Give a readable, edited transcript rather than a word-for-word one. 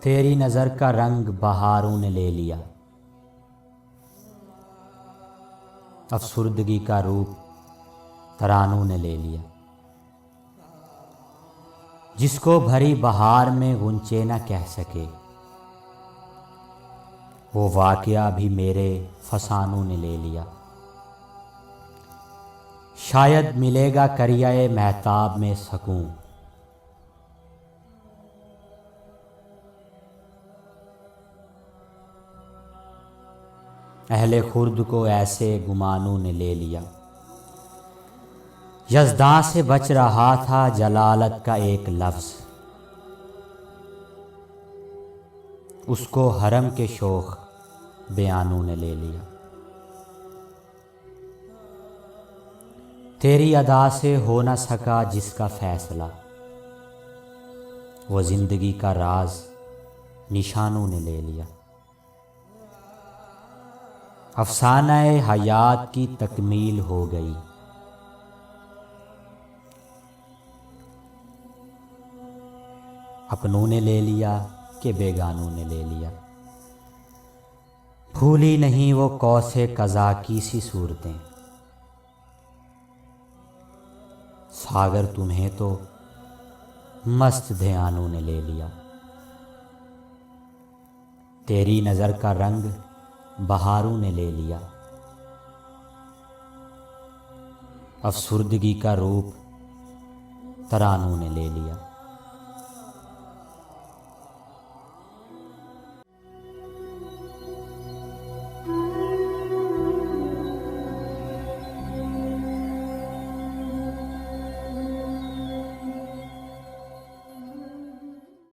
तेरी नज़र का रंग बहारों ने ले लिया, अफसुर्दगी का रूप तरानों ने ले लिया। जिसको भरी बहार में गुंचे न कह सके, वो वाक़या भी मेरे फसानों ने ले लिया। शायद मिलेगा करियाए महताब में सकूं, अहले खुर्द को ऐसे गुमानों ने ले लिया। यज़दां से बच रहा था जलालत का एक लफ्ज़, उसको हरम के शोख बयानों ने ले लिया। तेरी अदा से हो न सका जिसका फैसला, वो ज़िंदगी का राज निशानों ने ले लिया। अफ़साना-ए हयात की तकमील हो गई, अपनों ने ले लिया कि बेगानों ने ले लिया। भूली नहीं वो कौसे कज़ा की सी सूरतें, सागर तुम्हें तो मस्त ध्यानों ने ले लिया। तेरी नज़र का रंग बहारों ने ले लिया, अफसुर्दगी का रूप तरानों ने ले लिया।